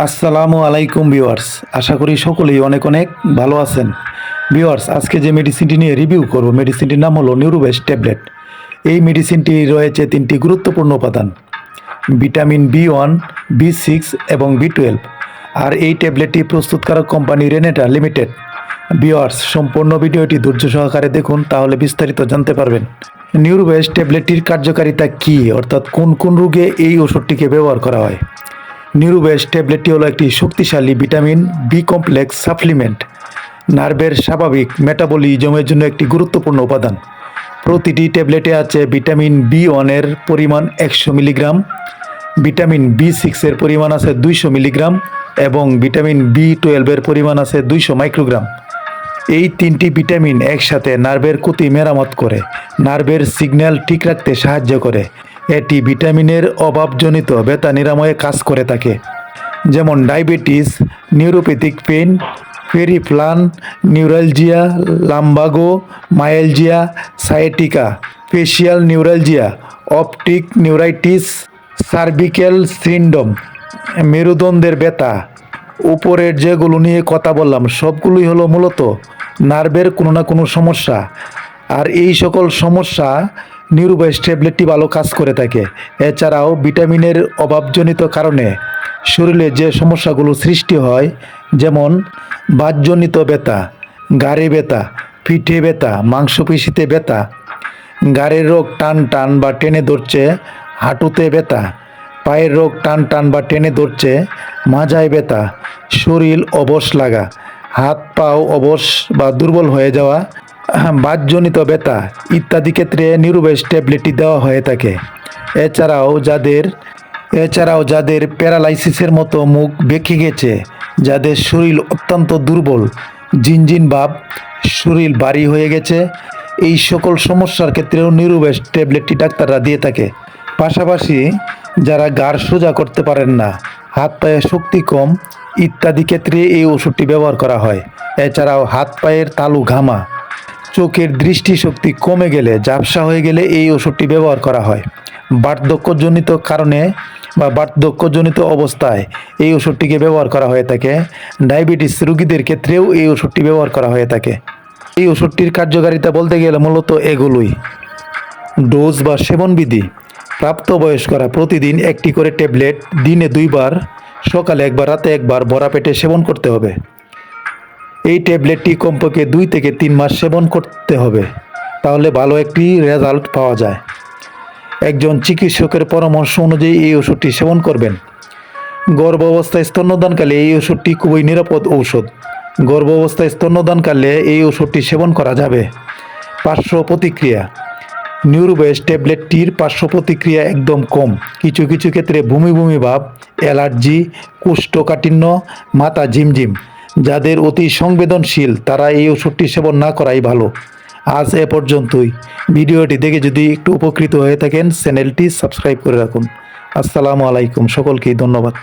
আসসালামু আলাইকুম ভিউয়ার্স, আশা করি সকলেই অনেক অনেক ভালো আছেন। ভিউয়ার্স, আজকে যে মেডিসিনটি নিয়ে রিভিউ করব, মেডিসিনটির নাম হলো নিউরোবেস ট্যাবলেট। এই মেডিসিনটি রয়েছে তিনটি গুরুত্বপূর্ণ উপাদান: ভিটামিন বি 1, বি 6 এবং বি 12। আর এই ট্যাবলেটটি প্রস্তুতকারক কোম্পানি রেনেটা লিমিটেড। ভিউয়ার্স, সম্পূর্ণ ভিডিওটি ধৈর্য সহকারে দেখুন, তাহলে বিস্তারিত জানতে পারবেন। নিউরোবেস ট্যাবলেটটির কার্যকারিতা কী, অর্থাৎ কোন কোন রোগে এই ওষুধটিকে ব্যবহার করা হয়। নিউরোবেস ট্যাবলেটটি হলো একটি শক্তিশালী ভিটামিন বি কমপ্লেক্স সাপ্লিমেন্ট। নার্ভের স্বাভাবিক মেটাবলিজমের জন্য একটি গুরুত্বপূর্ণ উপাদান। প্রতিটি ট্যাবলেটে আছে ভিটামিন বি 1 এর পরিমাণ 100 মিলিগ্রাম, ভিটামিন বি 6 এর পরিমাণ আছে 200 মিলিগ্রাম এবং ভিটামিন বি 12 এর পরিমাণ আছে 200 মাইক্রোগ্রাম। এই তিনটি ভিটামিন একসাথে নার্ভের ক্ষতি মেরামত করে, নার্ভের সিগন্যাল ঠিক রাখতে সাহায্য করে। এটি ভিটামিনের অভাবজনিত ব্যথা নিরাময়ে কাজ করে থাকে, যেমন ডায়াবেটিস, নিউরোপ্যাথিক পেইন, পেরিফ্লান neuralgia, lumbago myalgia, sciatica, facial neuralgia, optic neuritis, cervical syndrome, মেরুদণ্ডের ব্যথা। উপরের যেগুলো নিয়ে কথা বললাম সবগুলোই হলো মূলত নার্ভের কোনো না কোনো সমস্যা। আর এই সকল সমস্যা নিউরোবেস ট্যাবলেটটি ভালো কাজ করে থাকে। এছাড়াও ভিটামিনের অভাবজনিত কারণে শরীরে যে সমস্যাগুলো সৃষ্টি হয়, যেমন বাতজনিত ব্যথা, ঘাড়ে ব্যথা, পিঠে ব্যথা, মাংসপেশিতে ব্যথা, ঘাড়ের রোগ টান টান বা টেনে ধরছে, হাঁটুতে ব্যথা, পায়ের রোগ টান টান বা টেনে ধরছে, মাজায় ব্যথা, শরীর অবশ লাগা, হাত পাও অবশ বা দুর্বল হয়ে যাওয়া, বাতজনিত ব্যথা ইত্যাদি ক্ষেত্রে নিউরোবেস ট্যাবলেটটি দেওয়া হয়ে থাকে। এছাড়াও যাদের প্যারালাইসিসের মতো মুখ বেঁকে গেছে, যাদের শরীর অত্যন্ত দুর্বল, জিনজিন ভাব, শরীর ভারী হয়ে গেছে, এই সকল সমস্যার ক্ষেত্রেও নিউরোবেস ট্যাবলেটটি ডাক্তাররা দিয়ে থাকে। পাশাপাশি যারা ঘাড় সোজা করতে পারেন না, হাত পায়ে শক্তি কম ইত্যাদি ক্ষেত্রে এই ওষুধটি ব্যবহার করা হয়। এছাড়াও হাত পায়ের তালু ঘামা, চোখের দৃষ্টিশক্তি কমে গেলে, ঝাপসা হয়ে গেলে এই ওষুধটি ব্যবহার করা হয়। বার্ধক্যজনিত কারণে বা বার্ধক্যজনিত অবস্থায় এই ওষুধটিকে ব্যবহার করা হয়ে থাকে। ডায়াবেটিস রোগীদের ক্ষেত্রেও এই ওষুধটি ব্যবহার করা হয়ে থাকে। এই ওষুধটির কার্যকারিতা বলতে গেলে মূলত এগুলোই: ডোজ বা সেবনবিধি: প্রাপ্তবয়স্করা প্রতিদিন একটি করে ট্যাবলেট দিনে 2 বার, সকালে 1 বার, রাতে 1 বার ভরা পেটে সেবন করতে হবে। এই ট্যাবলেটটি কমপক্ষে 2 থেকে 3 মাস সেবন করতে হবে, তাহলে ভালো একটি রেজাল্ট পাওয়া যায়। একজন চিকিৎসকের পরামর্শ অনুযায়ী এই ওষুধটি সেবন করবেন। গর্ভাবস্থায় স্তন্যদানকালে এই ওষুধটি খুবই নিরাপদ ঔষধ। গর্ভাবস্থায় স্তন্যদানকালে এই ওষুধটি সেবন করা যাবে। পার্শ্ব প্রতিক্রিয়া: নিউরোবেস ট্যাবলেটটির পার্শ্ব প্রতিক্রিয়া একদম কম। কিছু কিছু ক্ষেত্রে বমি বমি ভাব, অ্যালার্জি, কোষ্ঠকাঠিন্য, মাথা ঝিমঝিম। যাদের অতি সংবেদনশীল তারা এই ওষুধটি সেবন না করাই ভালো। আজ এ পর্যন্তই। ভিডিওটি দেখে যদি একটু উপকৃত হয়ে থাকেন, চ্যানেলটি সাবস্ক্রাইব করে রাখুন। আসসালামু আলাইকুম, সকলকেই ধন্যবাদ।